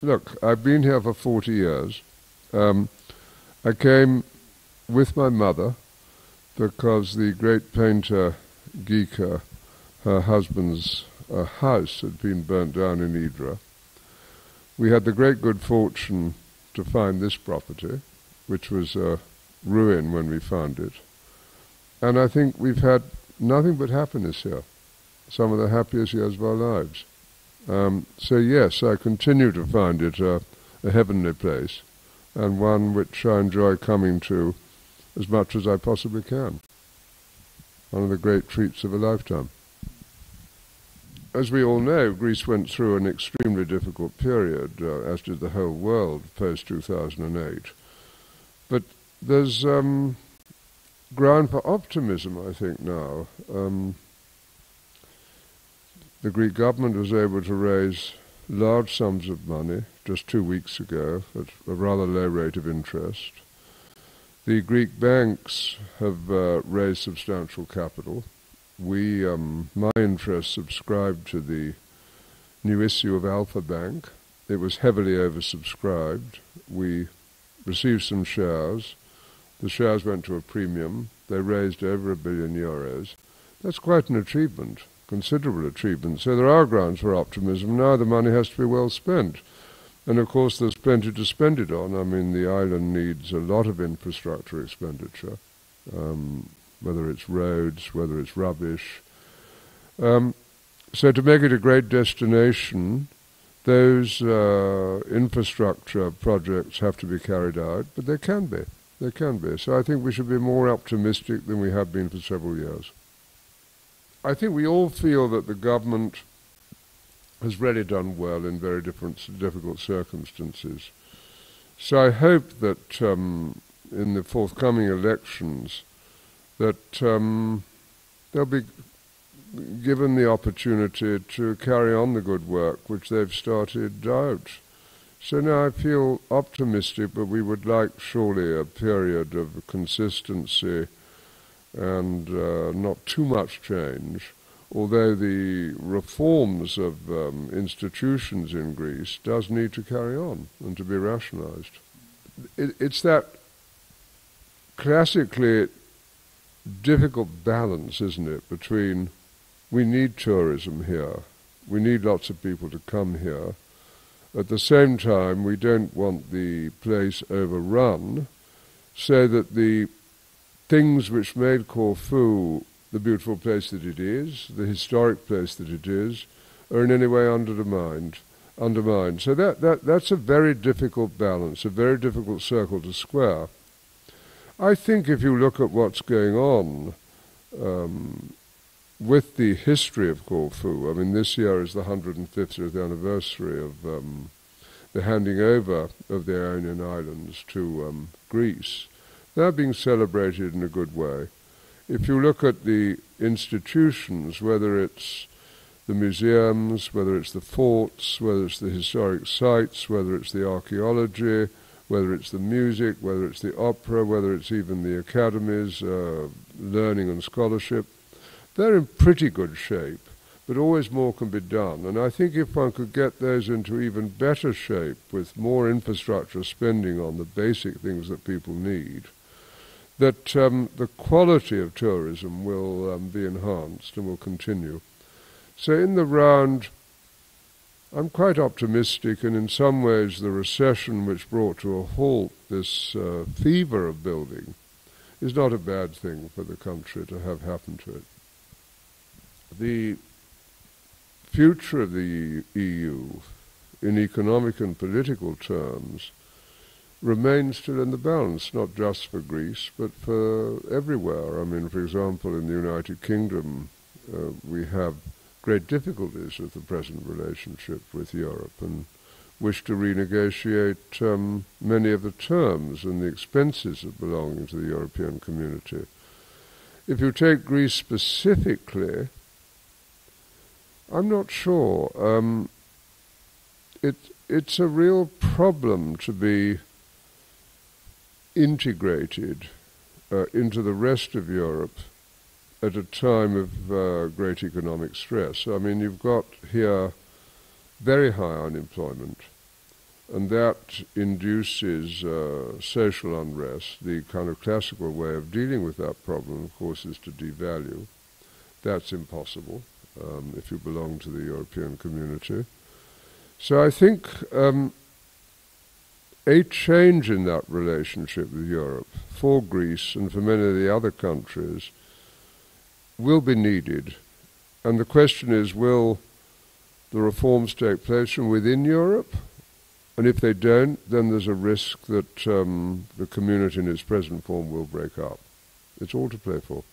Look, I've been here for 40 years. I came with my mother because the great painter Gika, her husband's house had been burnt down in Idra. We had the great good fortune to find this property, which was a ruin when we found it. And I think we've had nothing but happiness here, some of the happiest years of our lives. So yes, I continue to find it a heavenly place, and one which I enjoy coming to as much as I possibly can. One of the great treats of a lifetime. As we all know, Greece went through an extremely difficult period, as did the whole world post-2008. But there's ground for optimism, I think, now. The Greek government was able to raise large sums of money just 2 weeks ago at a rather low rate of interest. The Greek banks have raised substantial capital. We, my interest, subscribed to the new issue of Alpha Bank. It was heavily oversubscribed. We received some shares. The shares went to a premium. They raised over €1 billion. That's quite an achievement, considerable achievement. So there are grounds for optimism. Now the money has to be well spent. And of course there's plenty to spend it on. I mean, the island needs a lot of infrastructure expenditure. Whether it's roads, whether it's rubbish. So to make it a great destination, those infrastructure projects have to be carried out, but they can be. They can be. So I think we should be more optimistic than we have been for several years. I think we all feel that the government has really done well in very difficult circumstances. So I hope that in the forthcoming elections, that they'll be given the opportunity to carry on the good work which they've started out. So now I feel optimistic, but we would like surely a period of consistency and not too much change, although the reforms of institutions in Greece does need to carry on and to be rationalized. It's that classically difficult balance, isn't it, between we need tourism here, we need lots of people to come here, at the same time we don't want the place overrun, so that the things which made Corfu the beautiful place that it is, the historic place that it is, are in any way undermined. So that's a very difficult balance, a very difficult circle to square. I think if you look at what's going on with the history of Corfu, I mean, this year is the 150th anniversary of the handing over of the Ionian Islands to Greece. They're being celebrated in a good way. If you look at the institutions, whether it's the museums, whether it's the forts, whether it's the historic sites, whether it's the archaeology, whether it's the music, whether it's the opera, whether it's even the academies, learning and scholarship, they're in pretty good shape, but always more can be done. And I think if one could get those into even better shape with more infrastructure spending on the basic things that people need, that the quality of tourism will be enhanced and will continue. So in the round, I'm quite optimistic, and in some ways the recession which brought to a halt this fever of building is not a bad thing for the country to have happened to it. The future of the EU in economic and political terms remains still in the balance, not just for Greece, but for everywhere. I mean, for example, in the United Kingdom, we have great difficulties with the present relationship with Europe and wish to renegotiate many of the terms and the expenses of belonging to the European community. If you take Greece specifically, I'm not sure. It's a real problem to be integrated into the rest of Europe at a time of great economic stress. I mean, you've got here very high unemployment, and that induces social unrest. The kind of classical way of dealing with that problem, of course, is to devalue. That's impossible if you belong to the European community. So I think a change in that relationship with Europe for Greece and for many of the other countries will be needed. And the question is, will the reforms take place from within Europe? And if they don't, then there's a risk that the community in its present form will break up. It's all to play for.